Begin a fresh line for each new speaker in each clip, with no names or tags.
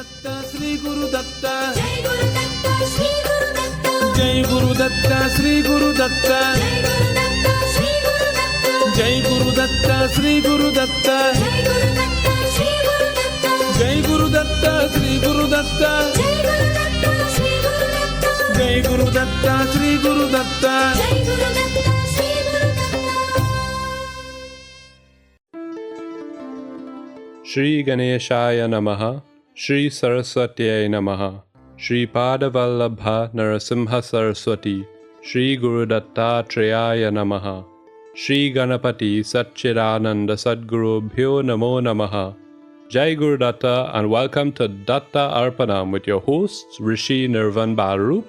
Datta, Sri Guru Datta.
Jai Guru Datta, Sri Guru Datta.
Jai Guru Datta, Sri Guru Datta.
Jai Guru Datta, Sri Guru Datta.
Jai Guru Datta, Sri Guru Datta.
Jai Guru Datta, Sri Guru Datta.
Jai Guru Datta, Sri Guru Datta.
Jai Guru Datta, Sri Guru Datta. Jai Guru Datta, Sri Guru Datta.
Shri Ganeshaya Namaha, Shri Saraswatyai Namaha, Shri Padavallabha Narasimha Saraswati, Shri Guru Dattatreya Namaha, Shri Ganapati Satchidananda Sadgurubhyo Namo Namaha. Jai Guru Datta and welcome to Datta Arpanam with your hosts Rishi Nirvan Barup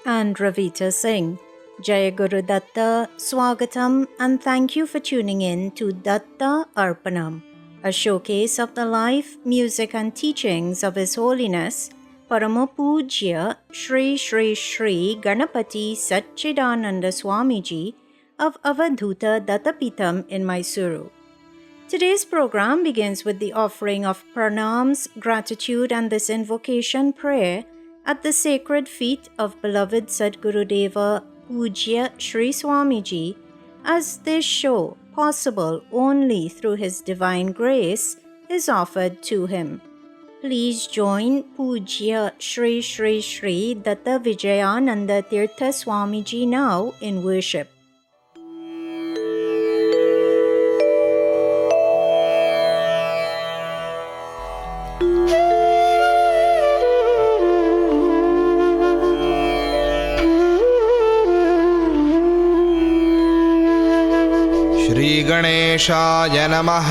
and Ravita Singh. Jai Guru Datta, Swagatam, and thank you for tuning in to Datta Arpanam, a showcase of the life, music, and teachings of His Holiness Paramapujya Shri Shri Shri Ganapati Satchidananda Swamiji of Avadhuta Dattapitam in Mysuru. Today's program begins with the offering of pranams, gratitude, and this invocation prayer at the sacred feet of beloved Sadgurudeva Pujya Shri Swamiji, as this show, possible only through His divine grace, is offered to him. Please join Pujya Shri Shri Shri Datta Vijayananda Tirtha Swamiji now in worship.
Shri गणेशाय नमः,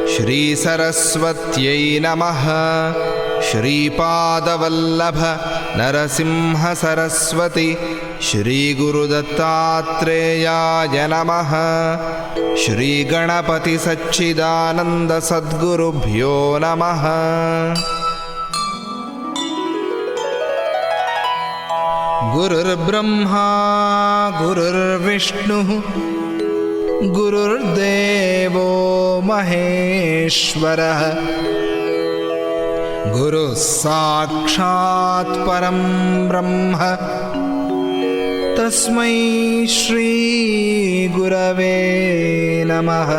श्री सरस्वत्यै नमः, श्रीपादवल्लभ नरसिंह सरस्वती, श्री गुरुदत्तात्रेयाय नमः, श्री गणपति सच्चिदानंद सद्गुरुभ्यो नमः। गुरुर्ब्रह्मा गुरुर्विष्णुः गुरुर्देवो महेश्वरः, गुरुः साक्षात् परं ब्रह्म, तस्मै श्री गुरवे नमः।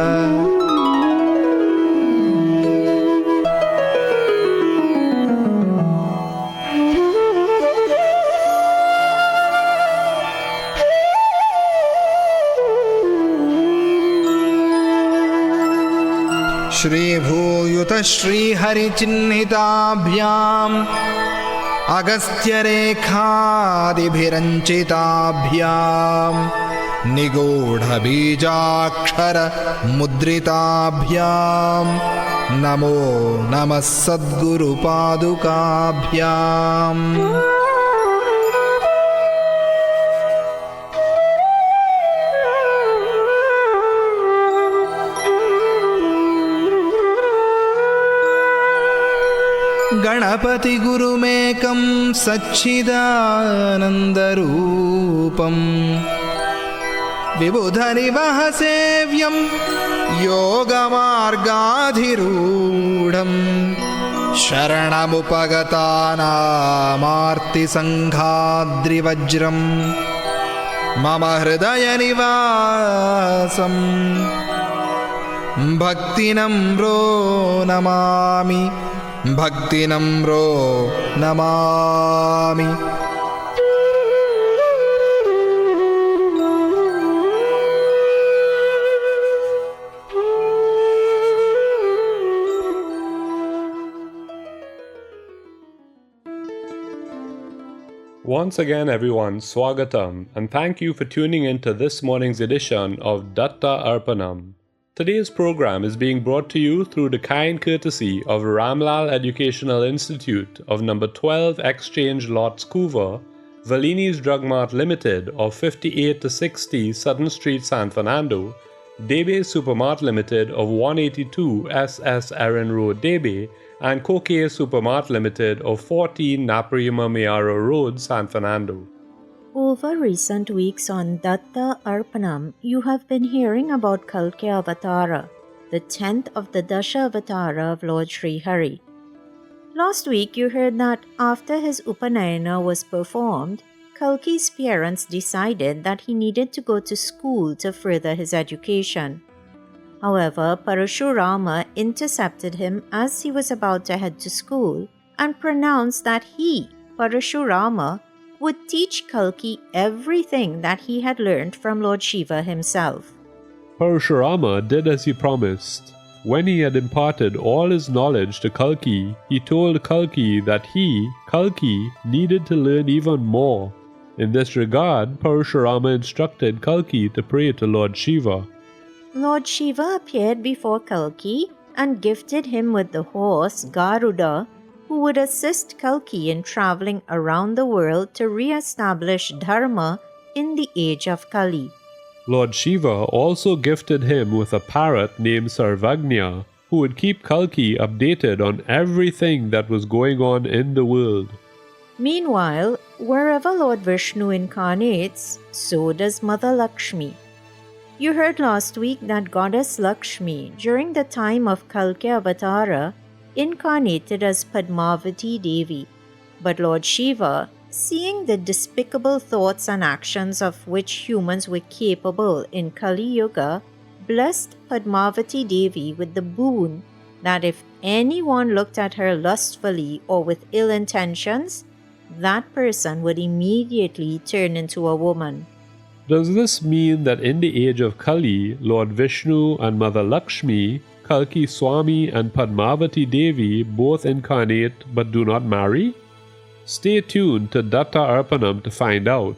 श्रीभूयुत श्रीहरिचिह्निताभ्याम् अगस्त्यरेखादिभिरञ्चिताभ्याम् निगूढबीजाक्षरमुद्रिताभ्याम् नमो नमः सद्गुरुपादुकाभ्याम्। गणपति गुरुमेकं सच्चिदानन्दरूपं, विबुधनिवहसेव्यं योगमार्गाधिरूढं, शरणमुपगतानामार्तिसङ्घाद्रिवज्रं मम हृदयनिवासं भक्तिनम्रो Namami, भक्तिनम्रो Namami.
Once again, everyone, Swagatam, and thank you for tuning in to this morning's edition of Datta Arpanam. Today's program is being brought to you through the kind courtesy of Ramlal Educational Institute of number 12 Exchange Lots Couver, Valini's Drug Mart Limited of 58 to 60 Sutton Street, San Fernando, Debe Supermart Limited of 182 SS Erin Road, Debe, and Kokay Supermart Limited of 14 Naparima Mayaro Road, San Fernando.
Over recent weeks on Datta Arpanam, you have been hearing about Kalki Avatara, the 10th of the Dasha Avatara of Lord Sri Hari. Last week you heard that after his Upanayana was performed, Kalki's parents decided that he needed to go to school to further his education. However, Parashurama intercepted him as he was about to head to school and pronounced that he, Parashurama, would teach Kalki everything that he had learned from Lord Shiva himself.
Parashurama did as he promised. When he had imparted all his knowledge to Kalki, he told Kalki that he, Kalki, needed to learn even more. In this regard, Parashurama instructed Kalki to pray to Lord Shiva.
Lord Shiva appeared before Kalki and gifted him with the horse Garuda, who would assist Kalki in traveling around the world to re-establish Dharma in the age of Kali.
Lord Shiva also gifted him with a parrot named Sarvagnya, who would keep Kalki updated on everything that was going on in the world.
Meanwhile, wherever Lord Vishnu incarnates, so does Mother Lakshmi. You heard last week that Goddess Lakshmi, during the time of Kalki Avatara, incarnated as Padmavati Devi. But Lord Shiva, seeing the despicable thoughts and actions of which humans were capable in Kali Yuga, blessed Padmavati Devi with the boon that if anyone looked at her lustfully or with ill intentions, that person would immediately turn into a woman.
Does this mean that in the age of Kali, Lord Vishnu and Mother Lakshmi, Kalki Swami and Padmavati Devi both incarnate but do not marry? Stay tuned to Datta Arpanam to find out.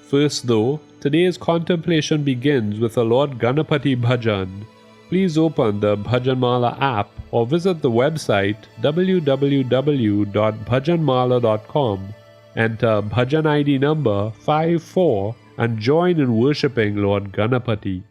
First though, today's contemplation begins with a Lord Ganapati Bhajan. Please open the Bhajanmala app or visit the website www.bhajanmala.com. Enter Bhajan ID number 54 and join in worshipping Lord Ganapati.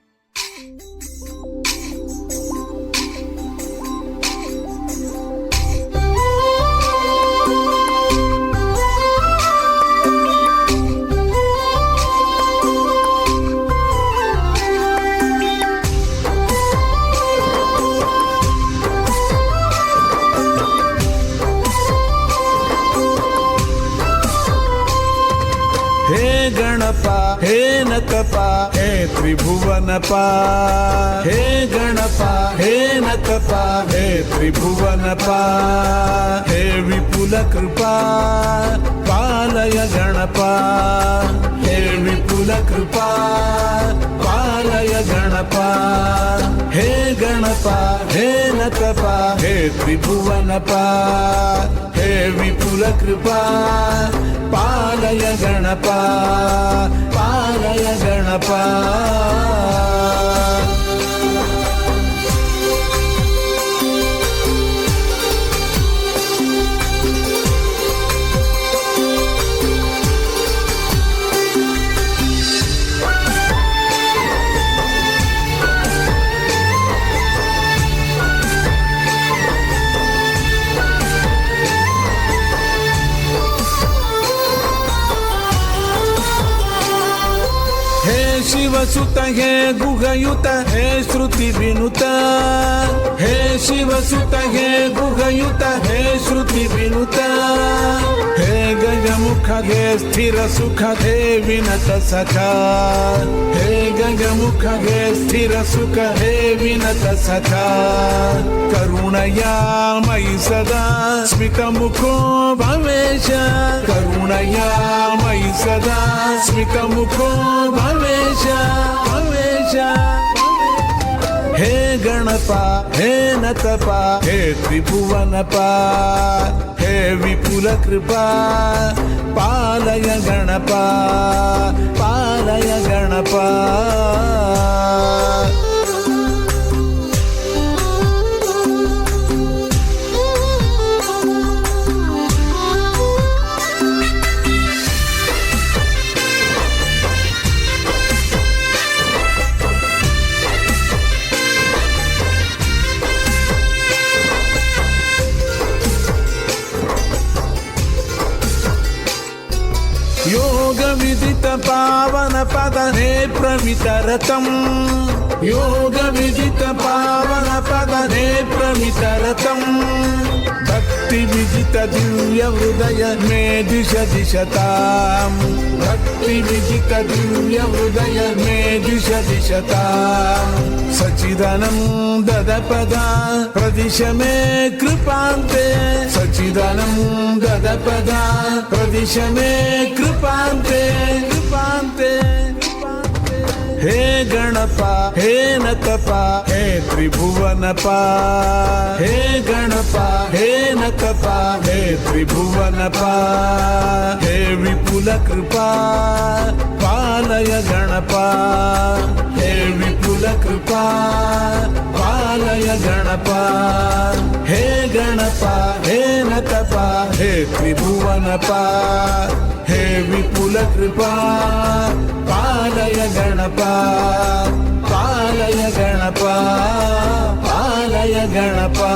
हे नकपा हे त्रिभुवनपा हे गणपा हे नकपा हे त्रिभुवनपा हे विपुल कृपा पालय गणपा हे विपुल कृपा पालय गणपा हे गणपा हे नकपा हे त्रिभुवनपा हे विपुल कृपा पालय गणपा पालय गणपा शिवसुत हे गुहयुत हे श्रुति विनुत हे शिवसुत हे गुहयुत हे श्रुति विनुत हे गजमुख हे स्थिर सुख हे विनत सखा हे गजमुख हे स्थिर सुख हे विनत सखा करुणया मयि सदा स्मितमुखो भवेश करुणया मयि सदा स्मितमुखो भवेश हे गणपा हे नतपा हे त्रिभुवनपा हे विपुल कृपा पालय गणपा पालय गणपा योग विदित पावन पद हे प्रमितरतम योग विदित पावन पद हे प्रमितरतम भक्ति भक्ति विजित दिव्य हृदय मे दिश दिशताम् भक्ति विजित दिव्य हृदय मे दिश दिशताम् सच्चिदानन्द पदा प्रदिश मे कृपान्ते सच्चिदानन्द पदा प्रदिश मे कृपान्ते कृपान्ते हे गणपा हे नतपा हे त्रिभुवनपा हे गणपा हे नतपा हे त्रिभुवनपा हे विपुल कृपा पालय गणपा हे विपुल कृपा पालय गणपा हे गणपा हे नतपा हे त्रिभुवनपा हे विपुल कृपा पालय गणपा पालय गणपा पालय Ganapa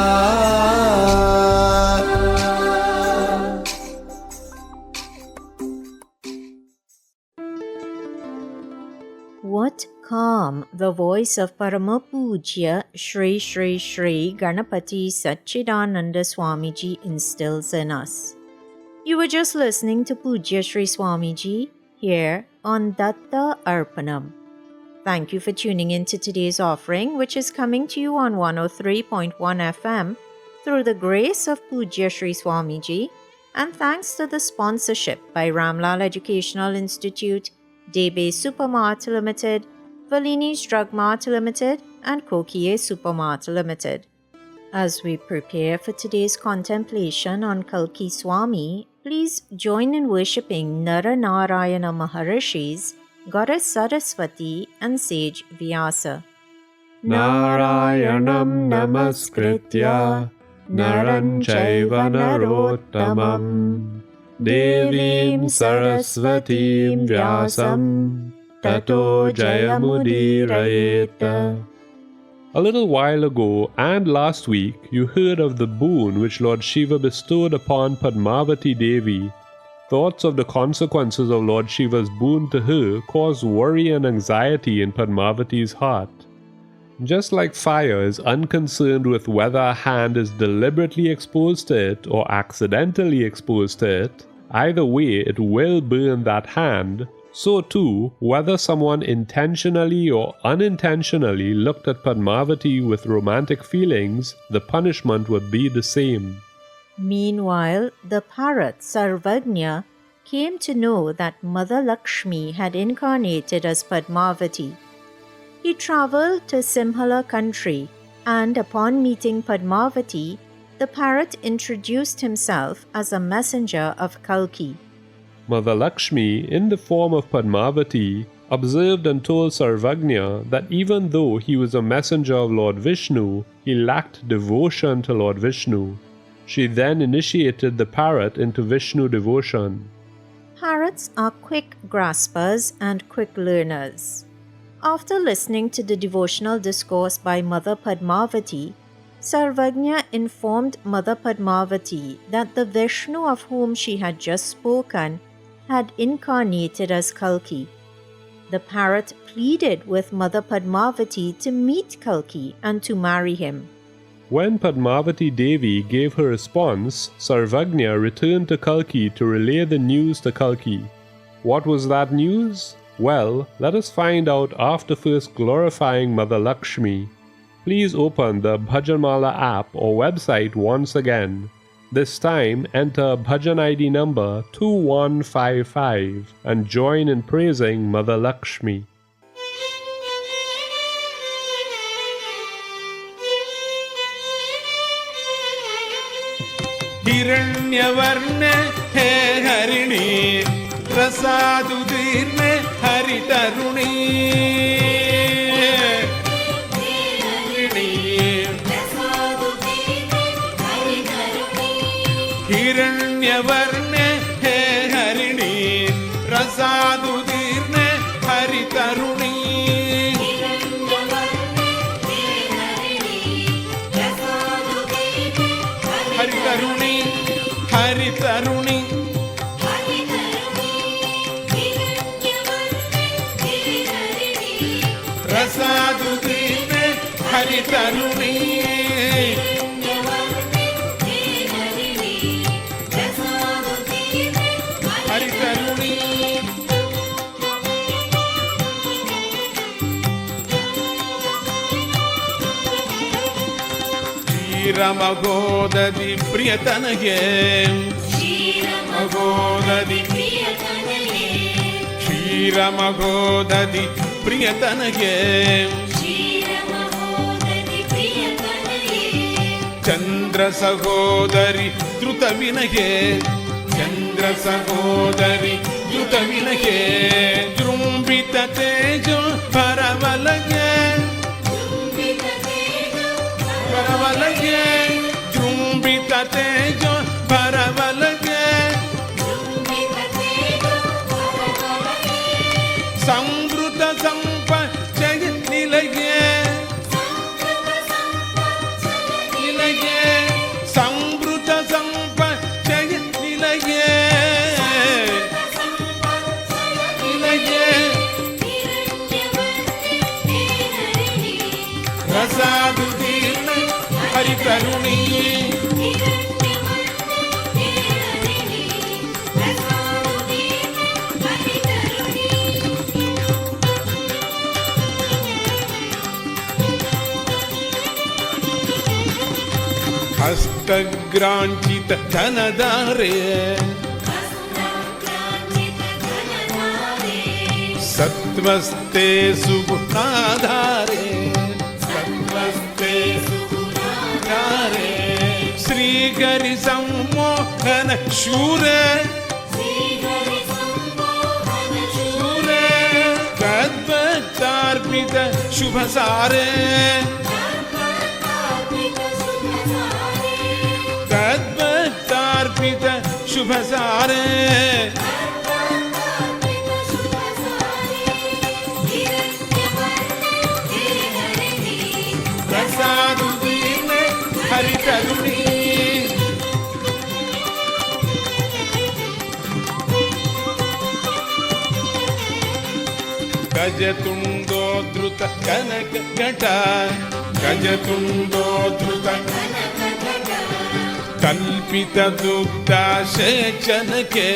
What calm the voice of Parama Pujya Shri Shri Shri Ganapati Satchidananda Swamiji instills in us. You were just listening to Pujya Shri Swamiji here on Datta Arpanam. Thank you for tuning in to today's offering, which is coming to you on 103.1 FM through the grace of Pujya Shri Swamiji, and thanks to the sponsorship by Ramlal Educational Institute, Debe Supermart Limited, Valini's Drug Mart Limited, and Kokie Supermart Limited. As we prepare for today's contemplation on Kalki Swami, please join in worshipping Naranarayana Maharishis, Goddess Saraswati, and Sage Vyasa.
Narayanam namaskritya naran chaiva narottamam devim saraswatim vyasam tato jayamudirayeta. A little while ago and last week, you heard of the boon which Lord Shiva bestowed upon Padmavati Devi. Thoughts of the consequences of Lord Shiva's boon to her caused worry and anxiety in Padmavati's heart. Just like fire is unconcerned with whether a hand is deliberately exposed to it or accidentally exposed to it, either way it will burn that hand, so too, whether someone intentionally or unintentionally looked at Padmavati with romantic feelings, the punishment would be the same.
Meanwhile, the parrot Sarvagnya came to know that Mother Lakshmi had incarnated as Padmavati. He travelled to Simhala country, and upon meeting Padmavati, the parrot introduced himself as a messenger of Kalki.
Mother Lakshmi, in the form of Padmavati, observed and told Sarvagnya that even though he was a messenger of Lord Vishnu, he lacked devotion to Lord Vishnu. She then initiated the parrot into Vishnu devotion.
Parrots are quick graspers and quick learners. After listening to the devotional discourse by Mother Padmavati, Sarvagnya informed Mother Padmavati that the Vishnu of whom she had just spoken had incarnated as Kalki. The parrot pleaded with Mother Padmavati to meet Kalki and to marry him.
When Padmavati Devi gave her response, Sarvagnya returned to Kalki to relay the news to Kalki. What was that news? Well, let us find out after first glorifying Mother Lakshmi. Please open the Bhajanmala app or website once again. This time, enter Bhajan ID number 2155 and join in praising Mother Lakshmi.
हिरण्यवर्ण हे हरिणी प्रसादुदीर्ण हरितरुणी हिरण्यवर्ण हे हरिणी प्रसादुदीर्ण हरितरुणी हरितरुणी हरितरुणी प्रसादुदीर्ण हरितरुणी ಕ್ಷೀರಮಗೋದದಿ ಪ್ರಿಯತನಗೆ ಮಗೋದದಿ ಕ್ಷೀರಮಗೋದದಿ ಪ್ರಿಯತನಗೆ ಚಂದ್ರ ಸಹೋದರಿ ಧೃತವಿನಗೆ ಚಂದ್ರ ಸಹೋದರಿ ಧೃತವಿನಗೆ ಜೃಂಭಿತ ತೇಜೋ ಪರವಲಗೆ ಪರವಲಗೆ ಜೃಂಭಿತ ತೇಜೋ ಪರವಲಗೆ ಸಂವೃತ ಸಂಪಚಯ ನಿಲಗೆ ನಿಲಗೆ ಸಂವೃತ ಸಂಪಚಯ ನಿಲಗೆ ನಿಲಗೆ ರಸಾದುದೀರ್ಣ ಹರಿತರುಣಿ ಹಸ್ತಗ್ರಾಂಚಿತ ಧನಧಾರೆ ಸತ್ವಸ್ತೆ ಸುಗುಣಾಧಾರೆ ಸತ್ವಸ್ತೆ ಸುಗುಣಾಧಾರೆ ಶ್ರೀಗರಿ ಸಂಮೋಹನ ಶೂರ ಶೂರ ತದ್ಭಕ್ತಾರ್ಪಿತ ಶುಭ ಸಾರೆ ತದ್ಭಕ್ತಾರ್ಪಿತ ಶುಭ ಸಾರೆ ಪ್ರಸಾದುದೀರ್ಣ ಹರಿತರುಣಿ ಗಜತುಂಡೋದ್ರುತ ಕನಕ ಘಟ ಗಜತುಂಡೋದ್ರುತ ಕಲ್ಪಿತ ದುಗ್ಧಾಸೇಚನಕ್ಕೆ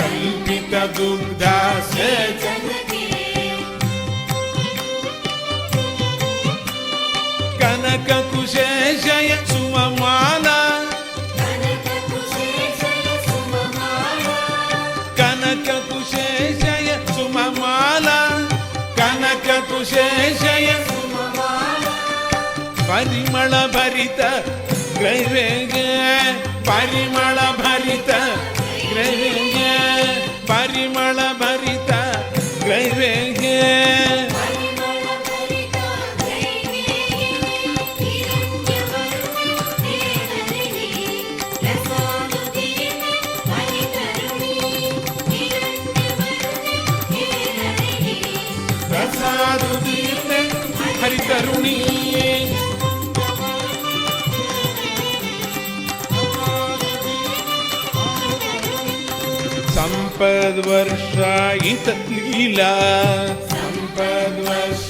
ಕಲ್ಪಿತ ದುಗ್ಧಾಸೇಚನಕ್ಕೆ ಕನಕ ಕುಶೇಷಯ ಸುಮಮಾಲ ಕನಕ ಕುಶೇಷಯ ಸುಮಮಾಲ ಕನಕ ಕುಶೇಷಯ ಪರಿಮಳ ಭರಿತ ಗ್ರೈವೇಗೆ ಪರಿಮಳ ಭರಿತ ಗ್ರೈವೇಗೆ ಪರಿಮಳ ಭರಿತ ಗ್ರೈವೇಗೆ ಪ್ರಸಾದುದೀರ್ಣ ಹರಿತರುಣಿ ಸಂಪದ್ವರ್ಷಾಯಿತ ಲೀಲಾ ಸಂಪದ್ವರ್ಷಾಯಿತ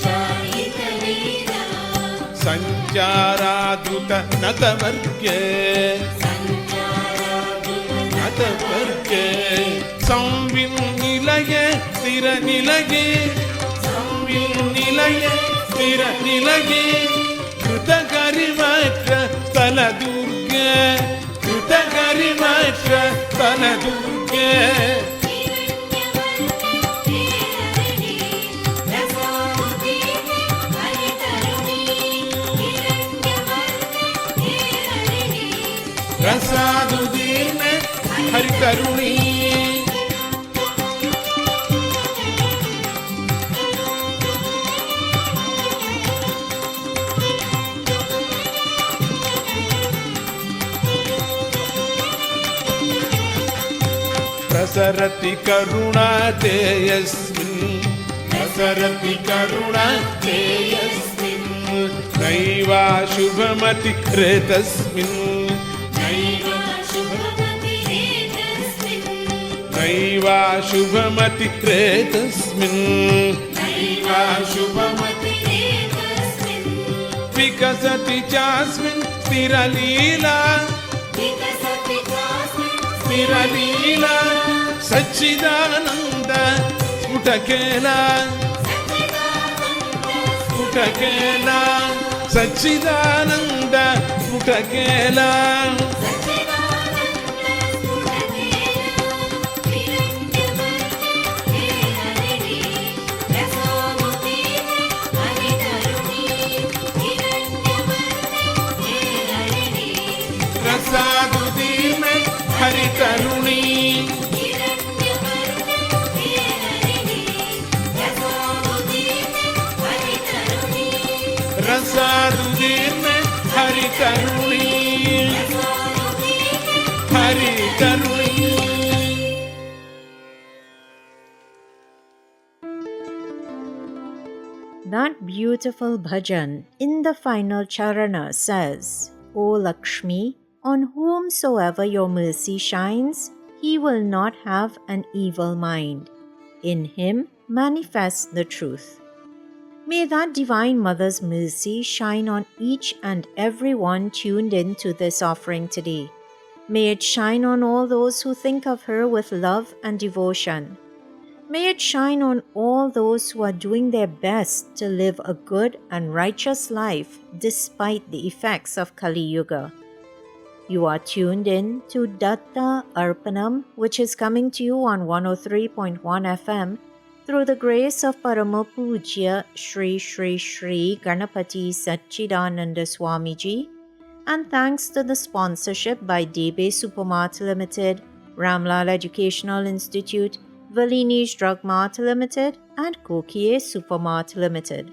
ಲೀಲಾ ಸಂಚಾರಾಧೃತ ನತವರ್ಗೆ ನತವರ್ಗೆ ಸಂವಿನ್ನಿಲಯ ಸ್ಥಿರ ನಿಲಗೆ ಸಂವಿನ್ನಿಲಯ ಸ್ಥಿರ ನಿಲಗೆ ಕೃತಕರಿಮಾತ್ರ ಸ್ಥಳ ದುರ್ಗೆ ಕೃತಕರಿಮಾತ್ರ ಸ್ಥಳ ದುರ್ಗೆ ಪ್ರಸಾದುದೀರ್ಣ ಹರಿತರುಣಿ प्रसरति करुणा तेयस्मिन् प्रसरति करुणा तेयस्मिन् नैवा शुभमति कृतस्मिन् नैवा शुभमति कृतस्मिन् नैवा शुभमति कृतस्मिन् विकसति चास्मिन् स्थिरलीला स्थिरलीला सच्चिदानंद स्फुटकेला स्फुटकेला Sachchidananda స్ఫుటకేల రసాదుదీర్ణ హరితరుణి రసాదుదీర్ణ హరితరుణి హరితరుణి.
That beautiful bhajan in the final charana says, O Lakshmi, on whomsoever your mercy shines, he will not have an evil mind. In him manifests the truth. May that Divine Mother's mercy shine on each and every one tuned in to this offering today. May it shine on all those who think of her with love and devotion. May it shine on all those who are doing their best to live a good and righteous life despite the effects of Kali Yuga. You are tuned in to Datta Arpanam, which is coming to you on 103.1 FM through the grace of Parama Pujya Shri Shri Shri Ganapati Satchidananda Swamiji, and thanks to the sponsorship by Debe Supermart Limited, Ramlal Educational Institute, Valini's Drug Mart Limited, and Kokie Supermart Limited.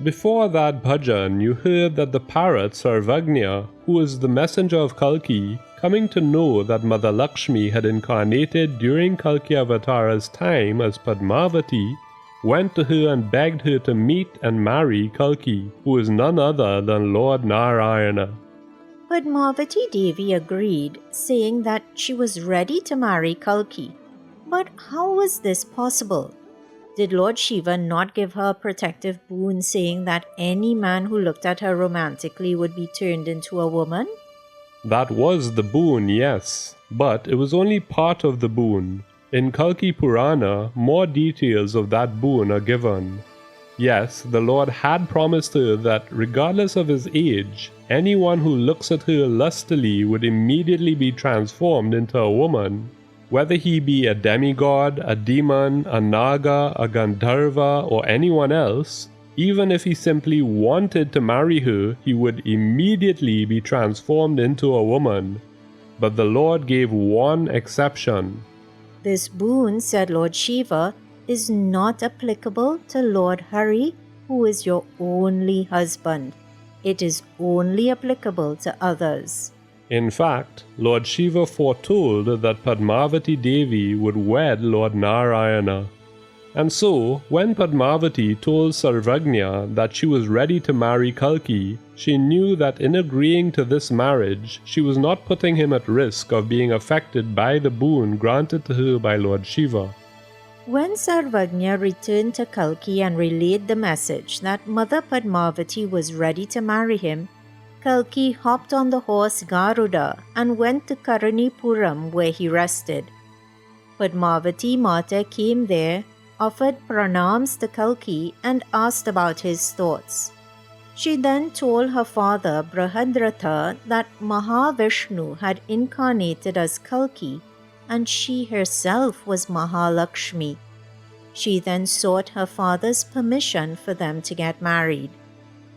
Before that bhajan, you heard that the parrot Sarvagnya, who is the messenger of Kalki, coming to know that Mother Lakshmi had incarnated during Kalki Avatara's time as Padmavati, went to her and begged her to meet and marry Kalki, who is none other than Lord Narayana.
Padmavati Devi agreed, saying that she was ready to marry Kalki. But how was this possible? Did Lord Shiva not give her a protective boon, saying that any man who looked at her romantically would be turned into a woman?
That was the boon, yes, but it was only part of the boon. In Kalki Purana, more details of that boon are given. Yes, the Lord had promised her that regardless of his age, anyone who looks at her lustily would immediately be transformed into a woman. Whether he be a demigod, a demon, a naga, a gandharva, or anyone else, even if he simply wanted to marry her, he would immediately be transformed into a woman. But the Lord gave one exception.
This boon, said Lord Shiva, is not applicable to Lord Hari, who is your only husband. It is only applicable to others.
In fact, Lord Shiva foretold that Padmavati Devi would wed Lord Narayana. And so, when Padmavati told Sarvagnya that she was ready to marry Kalki, she knew that in agreeing to this marriage, she was not putting him at risk of being affected by the boon granted to her by Lord Shiva.
When Sarvagnya returned to Kalki and relayed the message that Mother Padmavati was ready to marry him, Kalki hopped on the horse Garuda and went to Karanipuram, where he rested. Padmavati Mata came there, offered pranams to Kalki, and asked about his thoughts. She then told her father Brahadratha that Mahavishnu had incarnated as Kalki, and she herself was Mahalakshmi. She then sought her father's permission for them to get married.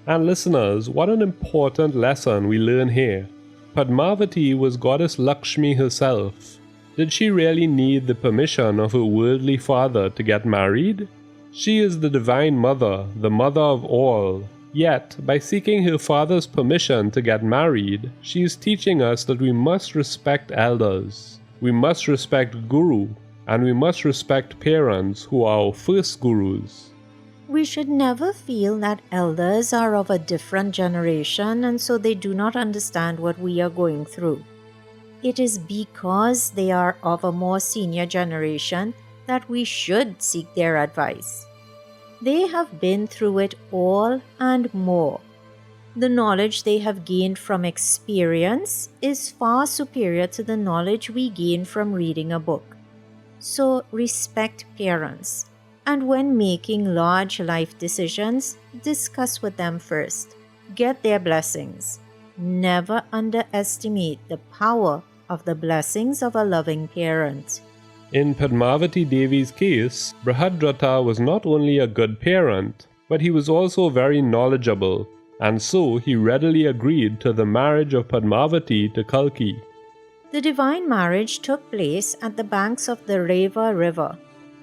And listeners, what an important lesson we learn here. Padmavati was Goddess Lakshmi herself. Did she really need the permission of her worldly father to get married? She is the Divine Mother, the mother of all. Yet, by seeking her father's permission to get married, she is teaching us that we must respect elders, we must respect Guru, and we must respect parents who are our first gurus.
We should never feel that elders are of a different generation and so they do not understand what we are going through. It is because they are of a more senior generation that we should seek their advice. They have been through it all and more. The knowledge they have gained from experience is far superior to the knowledge we gain from reading a book. So respect parents. And when making large life decisions, discuss with them first. get their blessings. Never underestimate the power of the blessings of a loving parent.
In Padmavati Devi's case, Brihadrata was not only a good parent, but he was also very knowledgeable, and so he readily agreed to the marriage of Padmavati to Kalki.
The divine marriage took place at the banks of the Reva river.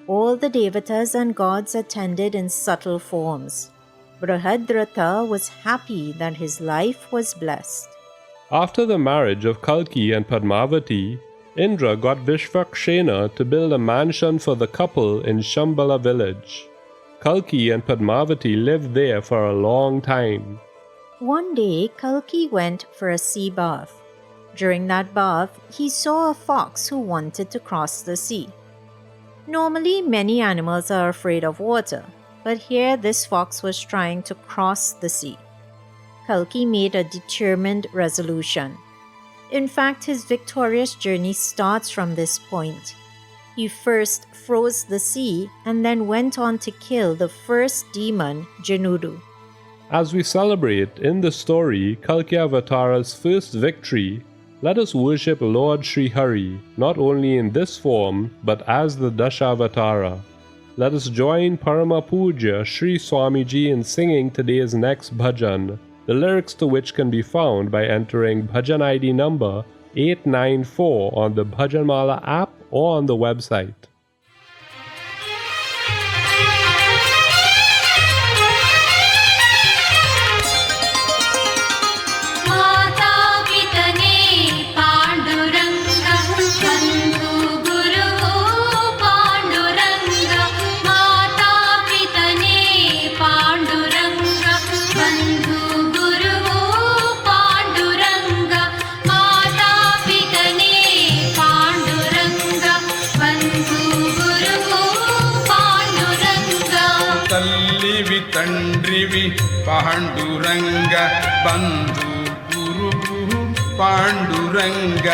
All the devatas and gods attended in subtle forms. Brihadrata was happy that his life was blessed.
After the marriage of Kalki and Padmavati, Indra got Vishvakshena to build a mansion for the couple in Shambhala village. Kalki and Padmavati lived there for a long time.
One day, Kalki went for a sea bath. During that bath, he saw a fox who wanted to cross the sea. Normally, many animals are afraid of water, but here this fox was trying to cross the sea. Kalki made a determined resolution. In fact, his victorious journey starts from this point. He first froze the sea and then went on to kill the first demon, Janudu.
As we celebrate in the story Kalki Avatara's first victory, let us worship Lord Sri Hari not only in this form but as the Dashavatara. Let us join Parama Puja Sri Swamiji in singing today's next bhajan, the lyrics to which can be found by entering bhajan ID number 894 on the Bhajanmala app or on the website.
తండ్రివి పాండురంగ బంధు గురువు పాండురంగ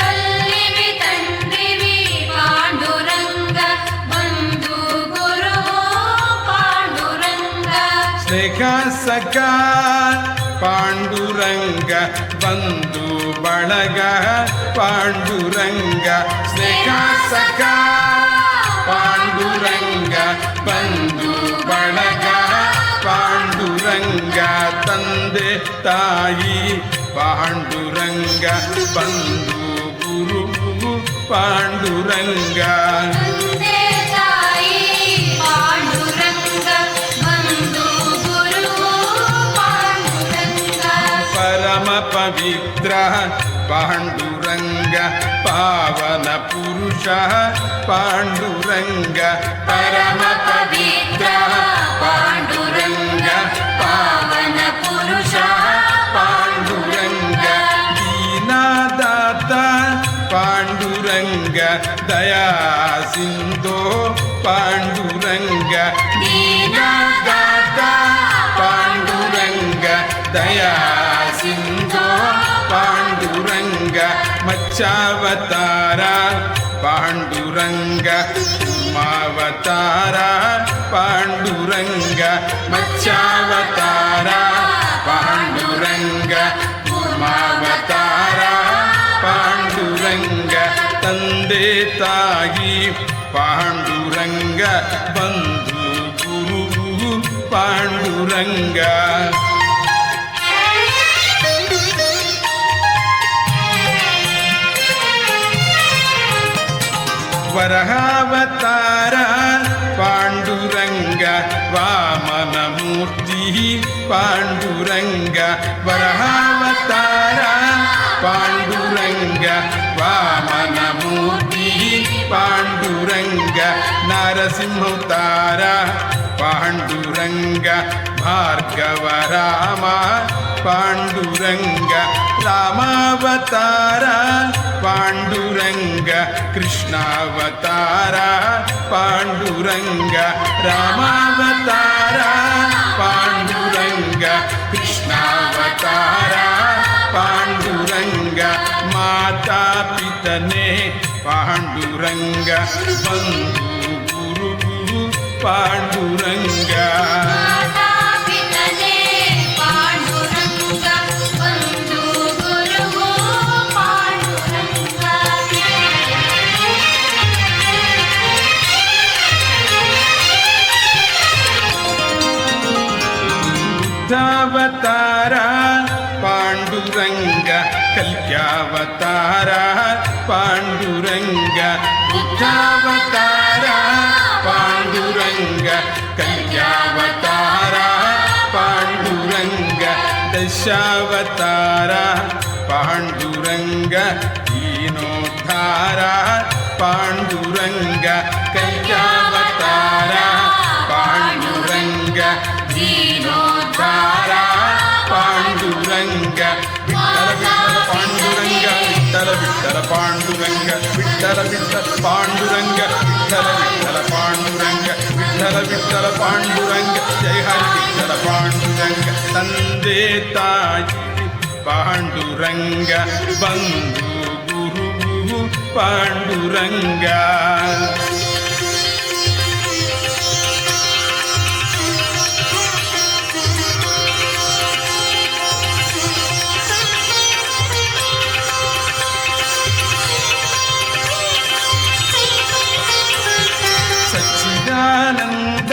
తల్లివి తండ్రివి పాండురంగ బంధు గురువు పాండురంగ
స్నేహ సఖా పాండురంగ బంధు బళగ పాండురంగ స్నేహ సఖా పాండురంగ బంధు బళగ ಪಾಂಡುರಂಗ ತಂದೆ ತಾಯಿ ಪಾಂಡುರಂಗ ಬಂಧು ಗುರು ಪಾಂಡುರಂಗ
ತಂದೆ ತಾಯಿ ಪಾಂಡುರಂಗ ಬಂಧು ಗುರು ಪಾಂಡುರಂಗ
ಪರಮ ಪವಿತ್ರ ಪಾಂಡುರಂಗ ಪಾವನ ಪುರುಷ ಪಾಂಡುರಂಗ ಪರಮ ಪವಿತ್ರ ಪಾಂಡುರಂಗ ಪಾವನ ಪುರುಷ ಪಾಂಡುರಂಗ ದೀನದಾತ ಪಾಂಡುರಂಗ ದಯಾ ಸಿಂಧೋ ಪಾಂಡುರಂಗ ದೀನದಾತ ಪಾಂಡುರಂಗ ದಯಾ ಸಿಂಧೋ ಪಾಂಡುರಂಗ ಮಚ್ಚಾವತಾರ ಪಾಂಡುರಂಗ ಮಾವತಾರ ಪಾಂಡುರಂಗ ಮಚ್ಚಾವತಾರ ಪಾಂಡುರಂಗ ಮಾವತಾರ ಪಾಂಡುರಂಗ ತಂದೆ ತಾಯಿ ಪಾಂಡುರಂಗ ಬಂಧು ಗುರು ಪಾಂಡುರಂಗ ವರಹಾವತಾರ ಪಾಂಡುರಂಗ ವಾಮನ ಮೂರ್ತಿ ಪಾಂಡುರಂಗ ವರಹಾವತಾರ ಪಾಂಡುರಂಗ ವಾಮನ ಮೂರ್ತಿ ಪಾಂಡುರಂಗ ನರಸಿಂಹವತಾರ ಪಾಂಡುರಂಗ ಭಾರ್ಗವ ರಾಮ ಪಾಂಡುರಂಗ ರಾಮಾವತಾರ ಪಾಂಡುರಂಗ ಕೃಷ್ಣಾವತಾರ ಪಾಂಡುರಂಗ ರಾಮಾವತಾರ ಪಾಂಡುರಂಗ ಕೃಷ್ಣಾವತಾರ ಪಾಂಡುರಂಗ ಮಾತಾ ಪಿತನೆ ಪಾಂಡುರಂಗ ಬಂಧು ಗುರು ಪಾಂಡುರಂಗ
ಮಾತಾ ಪಿತನೆ ಪಾಂಡುರಂಗ
ಕಲ್ಕ್ಯಾವತಾರ ಪಾಂಡುರಂಗ ಬುದ್ಧಾವತಾರ ಪಾಂಡುರಂಗ ಕಲ್ಕ್ಯಾವತಾರ ಪಾಂಡುರಂಗ ದಶಾವತಾರ ಪಾಂಡುರಂಗ ದೀನೋದ್ಧಾರ ಪಾಂಡುರಂಗ ಕಲ್ಕ್ಯಾವತಾರ ಪಾಂಡುರಂಗ ದೀನೋದ್ಧಾರ ಪಾಂಡುರಂಗ ವಿಠಲ ವಿಠಲ ಪಾಂಡುರಂಗ ವಿಠಲ ವಿಠಲ ಪಾಂಡುರಂಗ ವಿಠಲ ವಿಠಲ ಪಾಂಡುರಂಗ ವಿಠಲ ವಿಠಲ ಪಾಂಡುರಂಗ ಜಯ ಹರಿ ವಿಠಲ ಪಾಂಡುರಂಗ ತಂದೆ ತಾಯಿ ಪಾಂಡುರಂಗ ಬಂಧು ಗುರು ಪಾಂಡುರಂಗ ಸಚ್ಚಿದಾನಂದ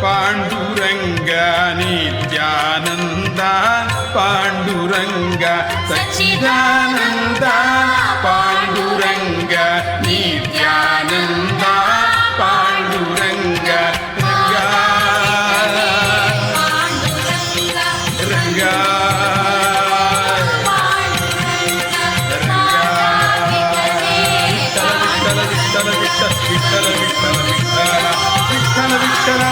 ಪಾಂಡುರಂಗ ನಿತ್ಯಾನಂದ ಪಾಂಡುರಂಗ ಸಚ್ಚಿದಾನಂದ ಪಾಂಡುರಂಗ ನಿತ್ಯಾನಂದ ಪಾಂಡುರಂಗ ರಂಗ ರಂಗ Vittala Vittala Vittala Vittala Vittala Vittala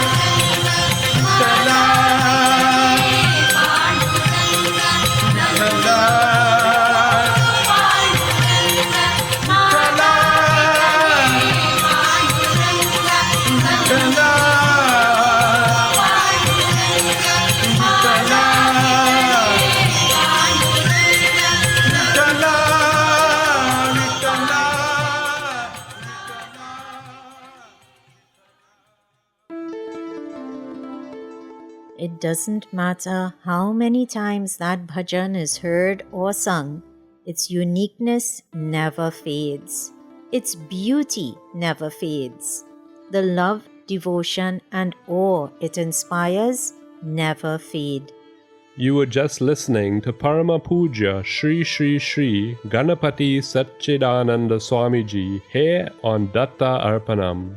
It doesn't matter how many times that bhajan is heard or sung, its uniqueness never fades. Its beauty never fades. The love, devotion, and awe it inspires never fade.
You were just listening to Parama Puja Shri Shri Shri Ganapati Satchidananda Swamiji here on Datta Arpanam.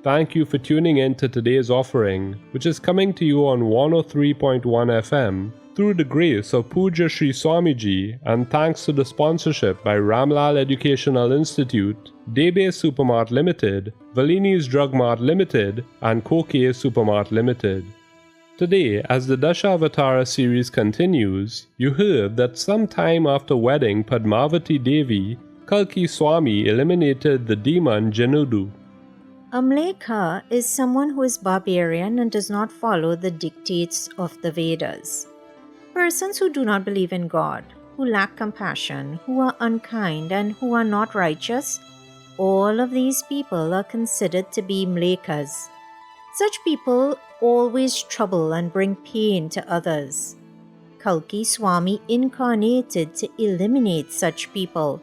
Thank you for tuning in to today's offering, which is coming to you on 103.1 FM through the grace of Puja Sri Swamiji, and thanks to the sponsorship by Ramlal Educational Institute, Debe Supermart Limited, Valini's Drug Mart Limited, and Koke Supermart Limited. Today, as the Dashavatara series continues, you heard that some time after wedding Padmavati Devi, Kalki Swami eliminated the demon Janudu.
A Mlekha is someone who is barbarian and does not follow the dictates of the Vedas. Persons who do not believe in God, who lack compassion, who are unkind, and who are not righteous, all of these people are considered to be Mlekhas. Such people always trouble and bring pain to others. Kalki Swami incarnated to eliminate such people.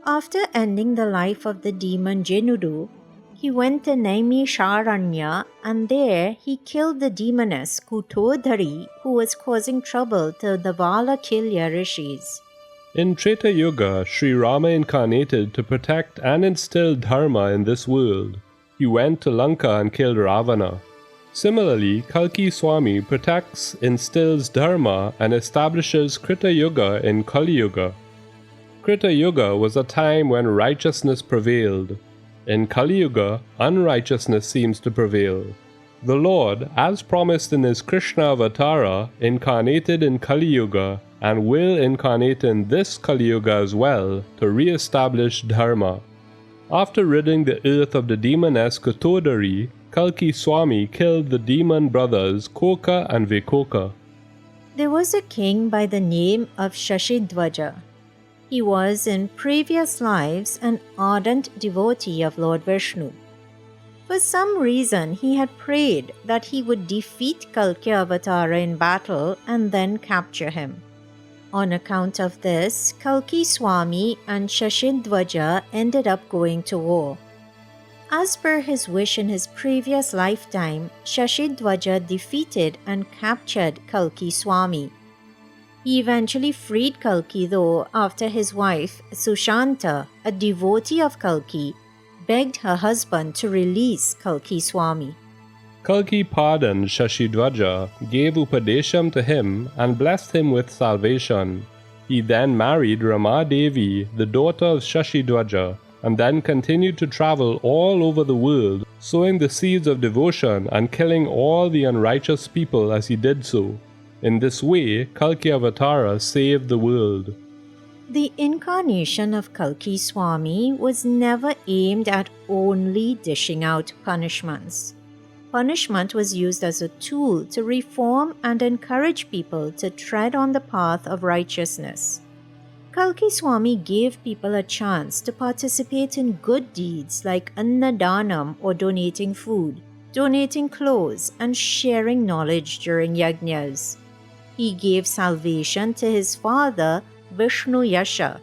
After ending the life of the demon Janudu, he went to Naimisharanya, and there he killed the demoness Kutodhari, who was causing trouble to the Valakilya rishis.
In Treta Yuga, Sri Rama incarnated to protect and instill dharma in this world. He went to Lanka and killed Ravana. Similarly, Kalki Swami protects, instills dharma, and establishes Krita Yuga in Kali Yuga. Krita Yuga was a time when righteousness prevailed. In Kali Yuga, unrighteousness seems to prevail. The Lord, as promised in his Krishna Avatara, incarnated in Kali Yuga and will incarnate in this Kali Yuga as well to re-establish Dharma. After ridding the earth of the demoness Kutodhari, Kalki Swami killed the demon brothers Koka and Vekoka.
There was a king by the name of Shashidwaja. He was in previous lives an ardent devotee of Lord Vishnu. For some reason, he had prayed that he would defeat Kalki Avatara in battle and then capture him. On account of this, Kalki Swami and Shashidwaja ended up going to war. As per his wish in his previous lifetime, Shashidwaja defeated and captured Kalki Swami. He eventually freed Kalki, though, after his wife, Sushanta, a devotee of Kalki, begged her husband to release Kalki Swami.
Kalki pardoned Shashidwaja, gave Upadesham to him, and blessed him with salvation. He then married Rama Devi, the daughter of Shashidwaja, and then continued to travel all over the world, sowing the seeds of devotion and killing all the unrighteous people as he did so. In this way, Kalki Avatara saved the world.
The incarnation of Kalki Swami was never aimed at only dishing out punishments. Punishment was used as a tool to reform and encourage people to tread on the path of righteousness. Kalki Swami gave people a chance to participate in good deeds like Annadanam or donating food, donating clothes, and sharing knowledge during yajnas. He gave salvation to his father, Vishnu Yasha.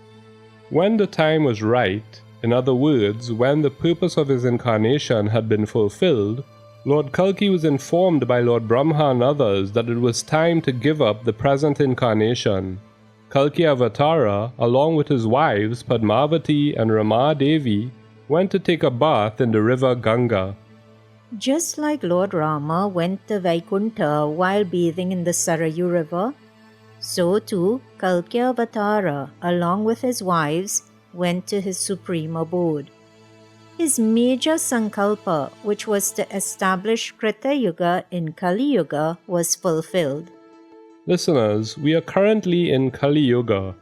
When the time was right, in other words, when the purpose of his incarnation had been fulfilled, Lord Kalki was informed by Lord Brahma and others that it was time to give up the present incarnation. Kalki Avatara, along with his wives Padmavati and Rama Devi, went to take a bath in the river Ganga.
Just like Lord Rama went to Vaikuntha while bathing in the Sarayu River, so too Kalki Avatara, along with his wives, went to his supreme abode. His major sankalpa, which was to establish Krita Yuga in Kali Yuga, was fulfilled.
Listeners, we are currently in Kali Yuga.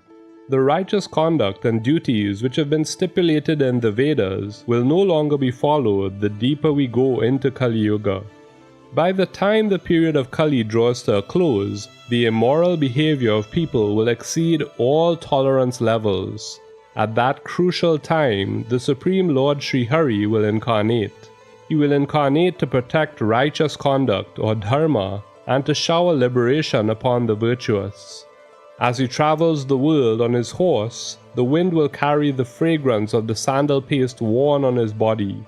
The righteous conduct and duties which have been stipulated in the Vedas will no longer be followed the deeper we go into Kali Yuga. By the time the period of Kali draws to a close, the immoral behavior of people will exceed all tolerance levels. At that crucial time, the Supreme Lord Sri Hari will incarnate. He will incarnate to protect righteous conduct or dharma and to shower liberation upon the virtuous. As he travels the world on his horse, the wind will carry the fragrance of the sandal paste worn on his body.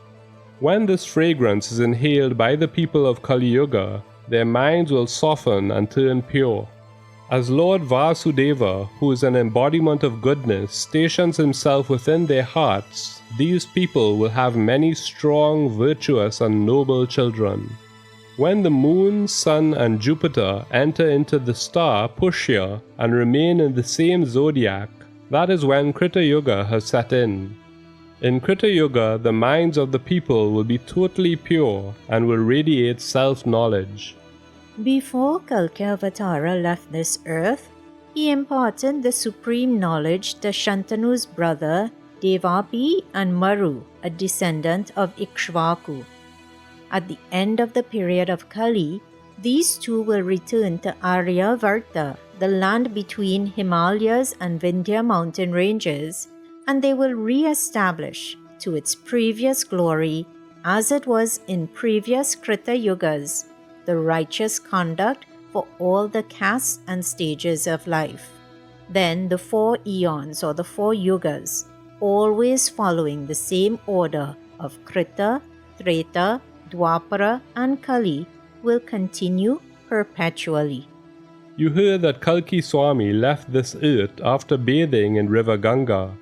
When this fragrance is inhaled by the people of Kali Yuga, their minds will soften and turn pure. As Lord Vasudeva, who is an embodiment of goodness, stations himself within their hearts, these people will have many strong, virtuous, and noble children. When the moon, sun, and Jupiter enter into the star Pushya and remain in the same zodiac, that is when Krita Yuga has set in. In Krita Yuga, the minds of the people will be totally pure and will radiate self-knowledge.
Before Kalki Avatara left this earth, he imparted the supreme knowledge to Shantanu's brother Devapi and Maru, a descendant of Ikshvaku. At the end of the period of Kali, these two will return to Aryavarta, the land between Himalayas and Vindhya mountain ranges, and they will re-establish to its previous glory, as it was in previous Krita Yugas, the righteous conduct for all the castes and stages of life. Then the 4 eons or the 4 yugas, always following the same order of Krita, Treta, Dwapara and Kali, will continue perpetually.
You heard that Kalki Swami left this earth after bathing in river Ganga.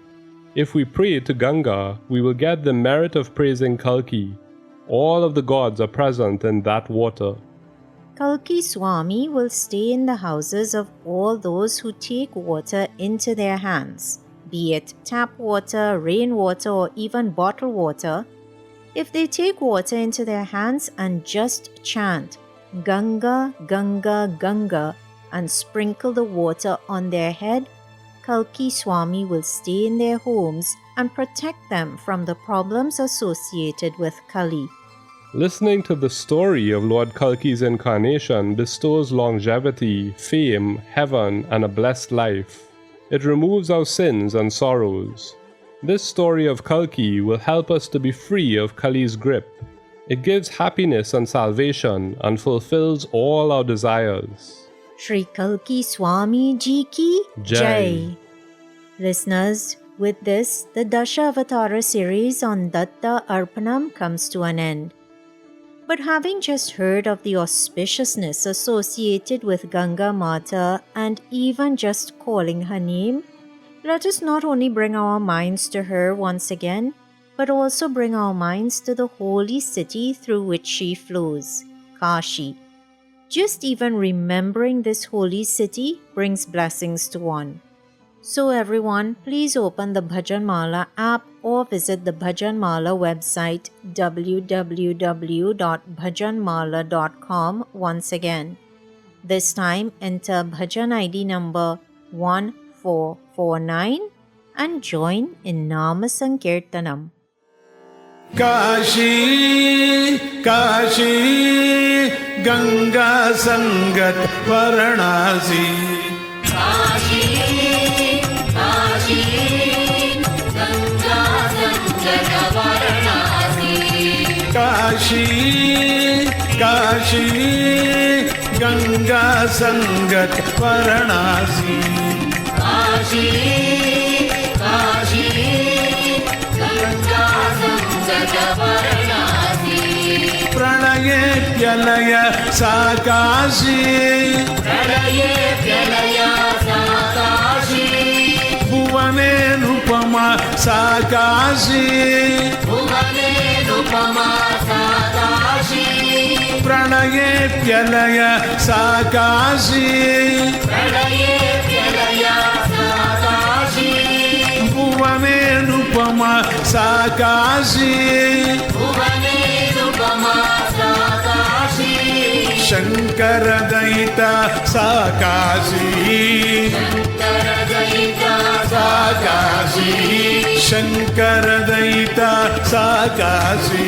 If we pray to Ganga, we will get the merit of praising Kalki. All of the gods are present in that water.
Kalki Swami will stay in the houses of all those who take water into their hands, be it tap water, rainwater, or even bottled water. If they take water into their hands and just chant Ganga, Ganga, Ganga and sprinkle the water on their head, Kalki Swami will stay in their homes and protect them from the problems associated with Kali.
Listening to the story of Lord Kalki's incarnation bestows longevity, fame, heaven, and a blessed life. It removes our sins and sorrows. This story of Kalki will help us to be free of Kali's grip. It gives happiness and salvation and fulfills all our desires.
Shri Kalki Swami Ji Ki Jai. Listeners, with this, the Dasha Avatara series on Datta Arpanam comes to an end. But having just heard of the auspiciousness associated with Ganga Mata and even just calling her name, let us not only bring our minds to her once again, but also bring our minds to the holy city through which she flows, Kashi. Just even remembering this holy city brings blessings to one. So everyone, please open the Bhajanmala app or visit the Bhajanmala website www.bhajanmala.com once again. This time enter Bhajan ID number 1449 and join in Nama Sankirtanam.
Kashi Kashi Ganga संगत वाराणसी
काशी काशी गंगा संगत वाराणसी
काशी काशी गंगा संगत वाराणसी
काशी काशी गंगा संगत वाराणसी
प्रणये प्यलय सा काशी
प्रलये प्रलय सा काशी
भुवनेनुपमा सा काशी
भुवनेनुपमा सा काशी
प्रणये प्यलय सा काशी
प्रलये प्रलय सा काशी
भुवनेनुपमा सा काशी
भुवनेनुपमा सा काशी
शंकर दयिता सा काशी
शङ्करदयिता
सा काशी शंकर दयिता सा काशी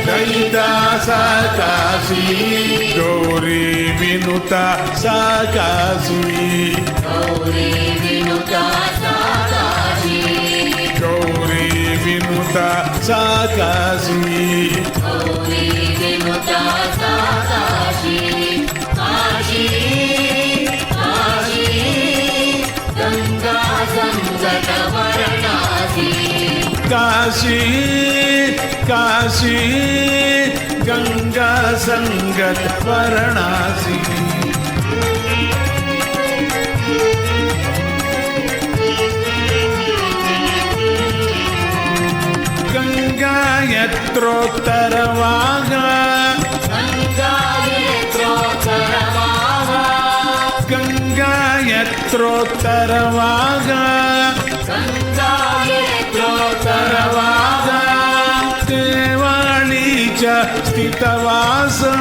दयिता सा काशी गौरी विनुता सा काशी
गौरी विनुता सा काशी
गौरी विनुता सा काशी
गौरी विनुता सा काशी काशी काशी गंगा संगत वाराणसी
काशी काशी गंगा संगत वाराणसी गंगा यत्रोत्तरवागा
गंगा यत्रोत्तरवागा
गंगा यत्रोत्तरवागा
गंगा यत्रोत्तरवागा
देवाली च स्थितवासा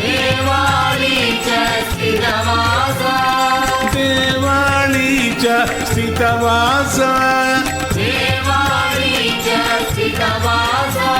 देवाली च स्थितवासा
देवाली च स्थितवासा
देवाली च स्थितवासा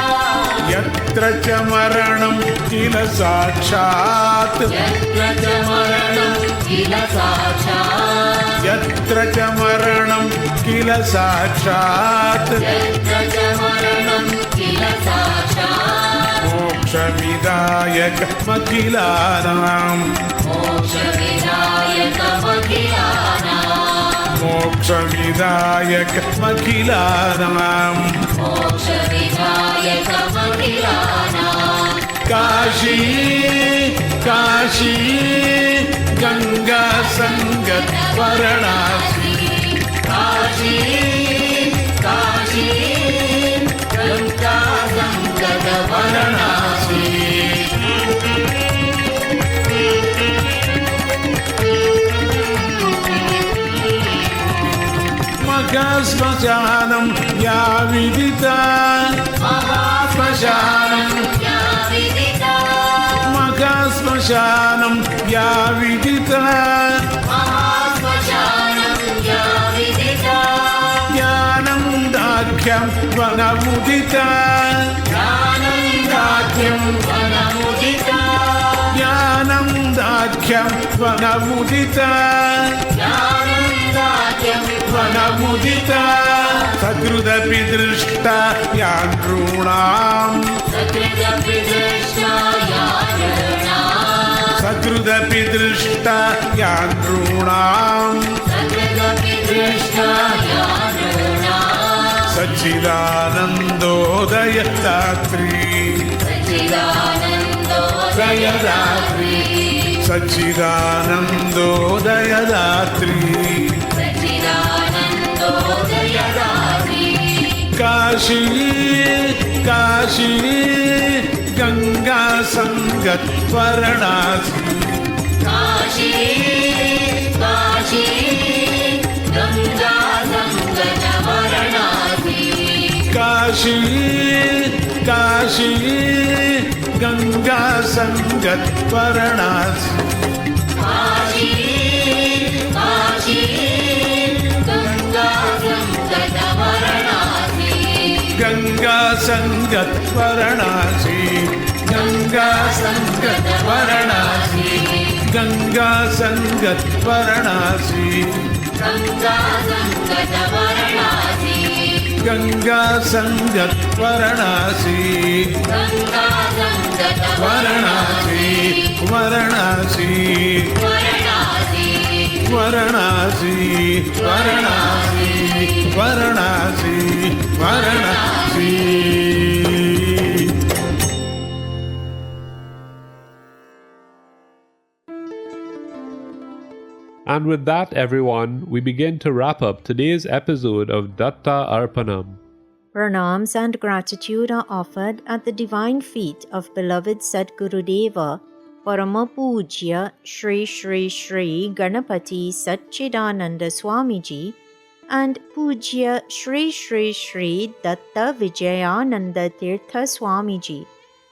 यत्र च मरणं किल साक्षात्
यत्र च मरणं किल साक्षात्
यत्र च मरणं किल साक्षात्
यत्र च मरणं किल साक्षात्
मोक्षविदायकमखिलानां
मोक्षविदायकमखिलानां
मोक्षविदायकमखिलानां
मोक्षविदायकमखिलानां
काशी काशी गंगा संगत वाराणसी
काशी काशी गंगा संगत वाराणसी
महाश्मशानं या विदिता महाश्मशानं
या विदिता
महाश्मशानं या विदिता
महाश्मशानं या विदिता
ज्ञानन्दाख्यं वनमुदिता
ज्ञानन्दाख्यं वनमुदिता
ज्ञानन्दाख्यं वनमुदिता
ज्ञानन्दाख्यं
वनमुदिता सकृदपि दृष्टा या नॄणां
सकृदपि दृष्टा या नॄणां
सकृदपि दृष्टा या नॄणां
सकृदपि दृष्टा या नॄणां
सच्चिदानन्दोदय दात्री सच्चिदानन्दोदयदात्री सच्चिदानन्दोदयदात्री
सच्चिदानन्दोदयदात्री
काशी काशी गंगा संगत वाराणसी
काशी काशी गंगा संगत वाराणसी
काशी काशी गंगा संगत वाराणसी
काशी काशी गंगा संगत वाराणसी
गंगा संगत वाराणसी गंगा संगत वाराणसी गंगा संगत वाराणसी
गंगा संगत वाराणसी
गंगा संगत वाराणसी
गंगा संगत
Varanasi Varanasi
Varanasi
Varanasi Varanasi Varanasi Varanasi
And with that, everyone, we begin to wrap up today's episode of Datta Arpanam.
Pranams and gratitude are offered at the divine feet of beloved Sadgurudeva, Parama Pujya Shri Shri Shri Ganapati Satchidananda Swamiji and Pujya Shri Shri Shri Datta Vijayananda Tirtha Swamiji,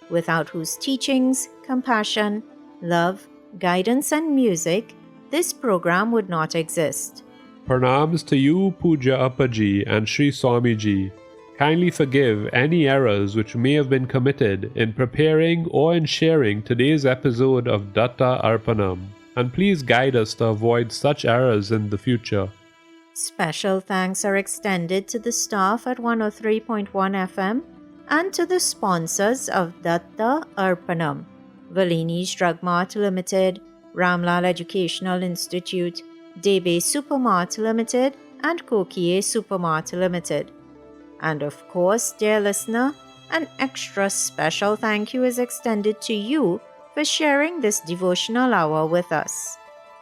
without whose teachings, compassion, love, guidance and music, this program would not exist.
Pranams to you, Puja Appaji and Sri Swamiji. Kindly forgive any errors which may have been committed in preparing or in sharing today's episode of Datta Arpanam, and please guide us to avoid such errors in the future.
Special thanks are extended to the staff at 103.1 FM and to the sponsors of Datta Arpanam, Valini's Drug Mart Limited, Ramlal Educational Institute, Debe Supermart Limited, and Kokie Supermart Limited. And of course, dear listener, an extra special thank you is extended to you for sharing this devotional hour with us.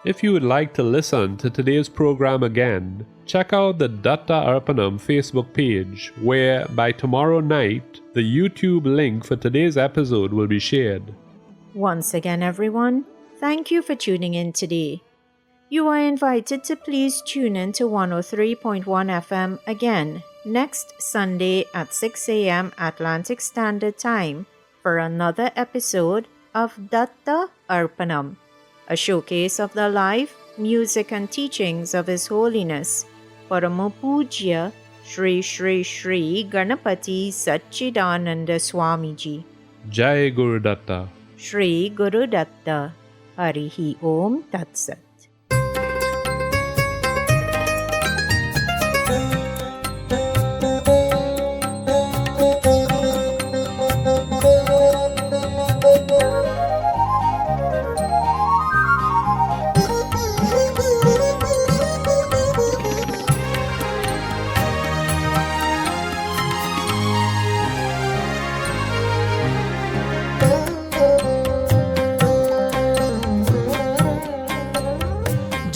If you would like to listen to today's program again, check out the Datta Arpanam Facebook page, where by tomorrow night, the YouTube link for today's episode will be shared.
Once again, everyone, thank you for tuning in today. You are invited to please tune in to 103.1 FM again next Sunday at 6 a.m. Atlantic Standard Time for another episode of Datta Arpanam, a showcase of the life, music and teachings of His Holiness Parama Pujya Shri Shri Shri Ganapati Satchidananda Swamiji.
Jai Guru Datta.
Shri Guru Datta. Harihi Om Tat Sat.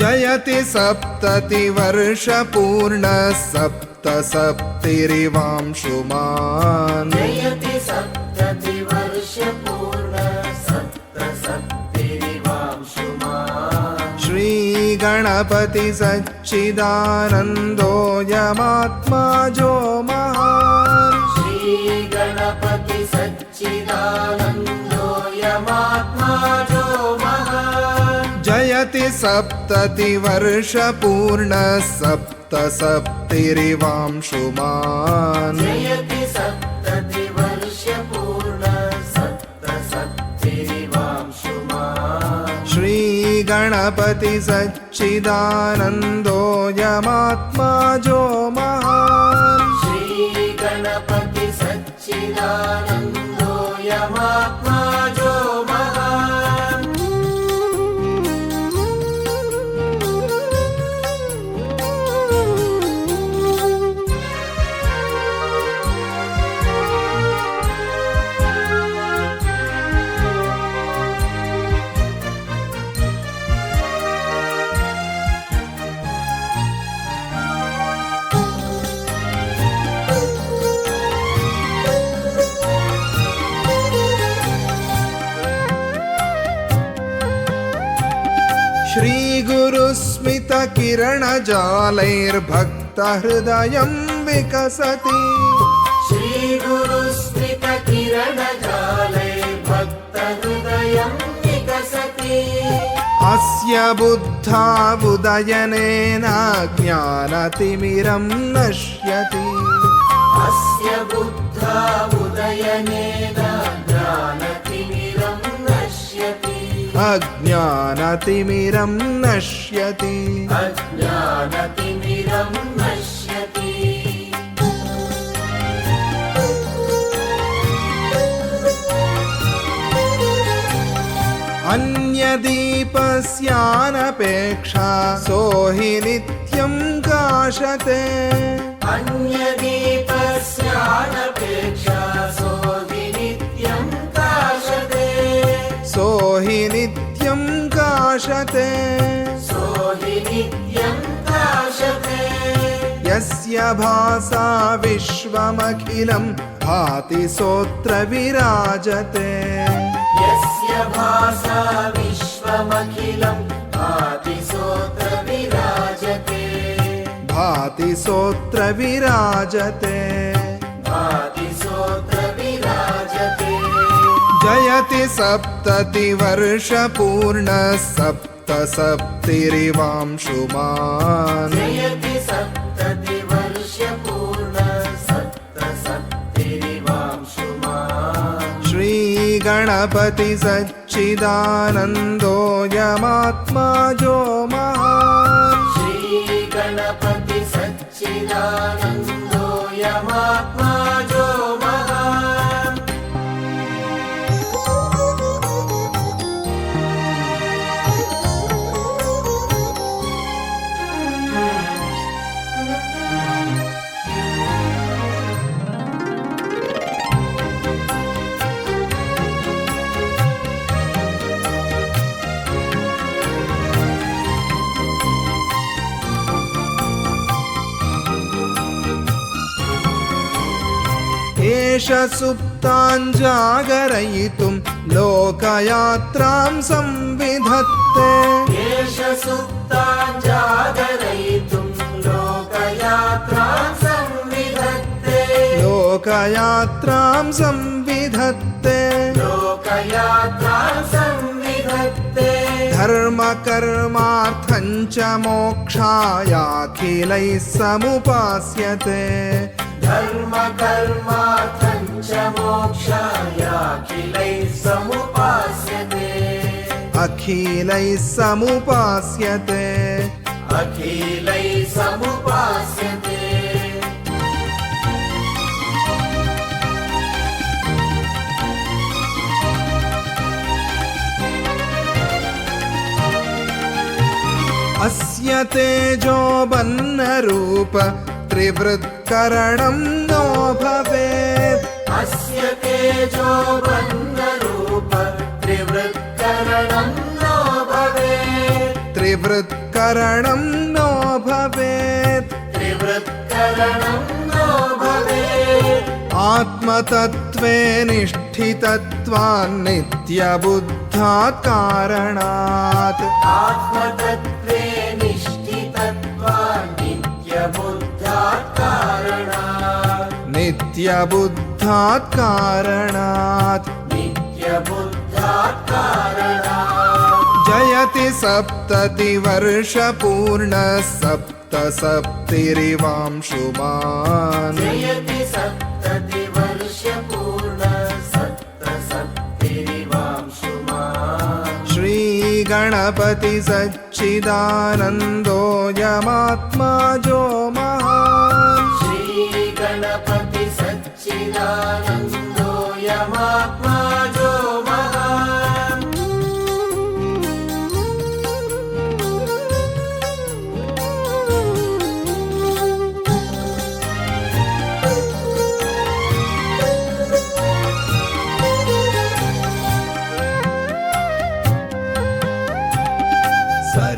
जयति सप्ततिवर्षपूर्णः सप्तसप्तिरिवांशुमान्
जयति सप्ततिवर्षपूर्णः सप्तसप्तिरिवांशुमान्
श्रीगणपति सच्चिदानन्दोऽयमात्मा जो महान्
श्रीगणपति सच्चिदानन्दोऽयमात्मा जो महान्
जयति सप्ततिवर्षपूर्णः सप्तसप्तिरिवांशुमान्
जयति सप्ततिवर्षपूर्णः सप्तसप्तिरिवांशुमान्
श्रीगणपति सच्चिदानन्दोऽयमात्मा जो महान्
श्रीगणपति सच्चिदानन्दोऽयमात्मा जो महान्
श्रीगुरुस्मितकिरणजालैर्भक्तहृदयं विकसति
श्रीगुरुस्मितकिरणजालैर्भक्तहृदयं विकसति
अस्य बुद्धावुदयनेन ज्ञानतिमिरं नश्यति
अस्य बुद्धावुदयनेन ज्ञानतिमिरं नश्यति
अज्ञानतिमिरं नश्यति
अज्ञानतिमिरं नश्यति
अन्यदीपस्यानपेक्षा सो हि नित्यं काशते
अन्यदीपस्यानपेक्षा सो हि नित्यं काशते
सो हि नित्यं काशते
सो हि नित्यं काशते
यस्य भासा विश्वमखिलं भाति सोऽत्र विराजते
यस्य भासा विश्वमखिलं भाति सोऽत्र विराजते
भाति सोऽत्र विराजते
भाति सोऽत्र विराजते
जयति सप्ततिवर्षपूर्णः सप्तसप्तिरिवांशुमान्
जयति सप्ततिवर्षपूर्णः सप्तसप्तिरिवांशुमान्
श्रीगणपति सच्चिदानन्दोऽयमात्मा जो महान्
श्रीगणपति सच्चिदानन्दोऽयमात्मा जो महान्
एष सुप्ताञ्जागरयितुं लोकयात्रां संविधत्ते
एष सुप्ताञ्जागरयितुं लोकयात्रां संविधत्ते
लोकयात्रां संविधत्ते
लोकयात्रां संविधत्ते
धर्मकर्मार्थं च मोक्षायाखिलैः समुपास्यते
धर्मकर्मार्थं च मोक्षायाखिलैः समुपास्यते
अखिलैः समुपास्यते
अखिलैः समुपास्यते
अस्य तेजोबन्नरूप त्रिवृत्करणं नो भवेत्
अस्य तेजोबन्धरूप त्रिवृत्करणं नो भवेत्
त्रिवृत्करणं नो भवेत्
त्रिवृत्करणं नो भवेत्
आत्मतत्त्वे निष्ठितत्वान्नित्यबुद्धात् कारणात्
आत्मतत्त्वे निष्ठितत्वान् नित्यबुद्धात् कारणात्
नित्यबुद्धात् कारणात्
नित्यबुद्धात् कारणात्
जयति सप्ततिवर्षपूर्णः सप्तसप्तिरिवांशुमान्
जयति सप्ततिवर्षपूर्णः सप्तसप्तिरिवांशुमान्
श्रीगणपति सच्चिदानन्दोऽयमात्मा जो महान्
श्रीगणपति सच्चिदानन्दोऽयमात्मा जो महान्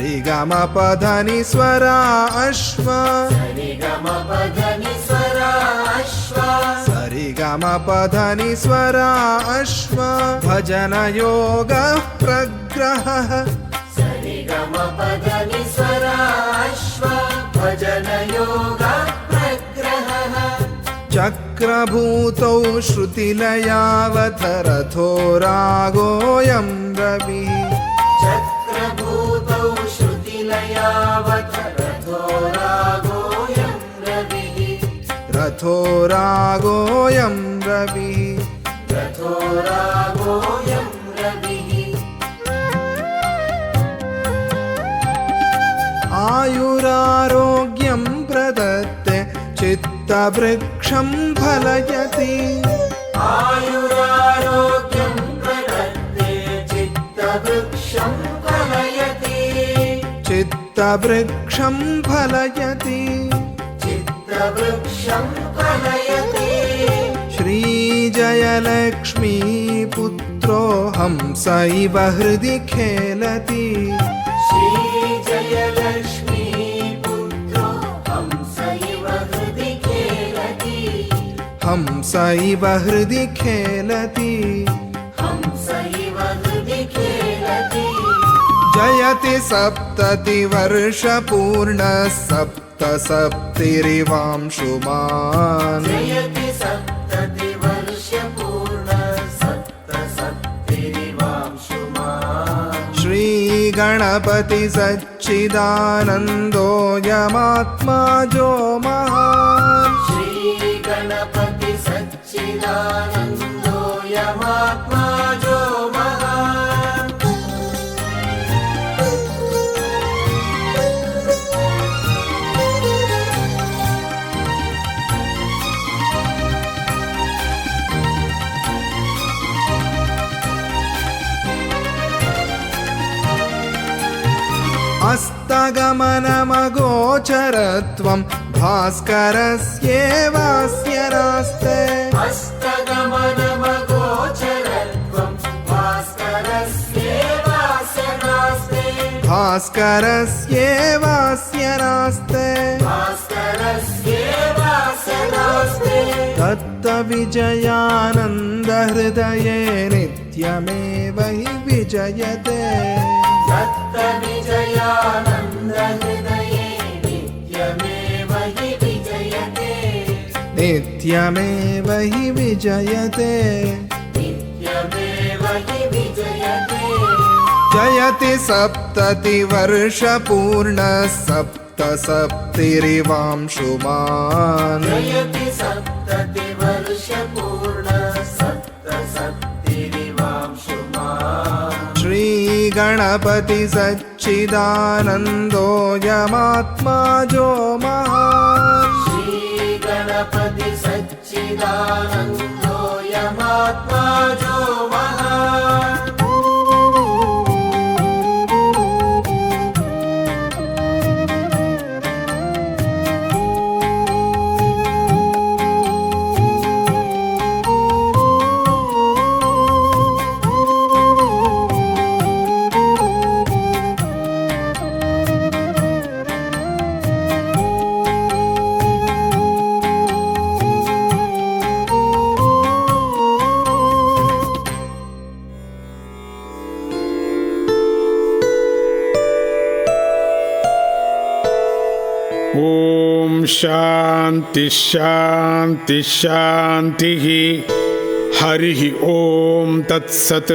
सरिगमपधनि स्वरा अश्व
सरिगमपधनि स्वरा अश्व
सरिगमपधनि स्वरा अश्व भजनयोगः प्रग्रहः
सरिगमपधनि गमपधनि स्वराश्व भजनयोगा प्रग्रहः
चक्रभूतौ श्रुतिलयावथ रथो रागोऽयं रविः
चक्रभूतौ श्रुतिलयावथ रथो रागोऽयं रविः
रथो रागोऽयं रविः
रथो रागोऽयं रविः
आयुरारोग्यं प्रदत्ते चित्तवृक्षं फलयति
आयुरारोग्यं प्रदत्ते चित्तवृक्षं फलयति
चित्तवृक्षं फलयति
चित्तवृक्षं फलयति
श्रीजयलक्ष्मी पुत्रो हंसैव हृदि खेलति
श्रीजयलक्ष्मी पुत्रो हंसैव हृदि खेलति
हंसैव हृदि खेलति
हंसैव हृदि खेलति
जयति सप्ततिवर्षपूर्णः सप्तसप्तिरिवांशुमान्
जयति सप्ततिवर्षपूर्णः सप्तसप्तिरिवांशुमान्
श्रीगणपति सच्चिदानन्दोऽयमात्मा जो महान्
श्रीगणपति सच्चिदानन्दोऽयमात्मा जो महान्
हस्तगमनमगोचरत्वं भास्करस्येवास्य नास्ते
हस्तगमनमगोचरत्वं भास्करस्येवास्य नास्ते
भास्करस्येवास्य नास्ते
भास्करस्येवास्य नास्ते
दत्तविजयानन्दहृदये नित्यमेव हि विजयते
दत्तविजयानन्दहृदये नित्यमेव हि विजयते
नित्यमेव हि विजयते
नित्यमेव हि विजयते
जयति सप्ततिवर्षपूर्णः सप्तसप्तिरिवांशुमान्
जयति सप्ततिवर्षपूर्णः सप्तसप्तिरिवांशुमान्
श्रीगणपति सच्चिदानन्दोऽयमात्मा जो महान्
श्रीगणपति सच्चिदानन्दोऽयमात्मा जो महान्
ॐ शान्ति शान्ति शान्तिः हरिः ॐ तत्सत्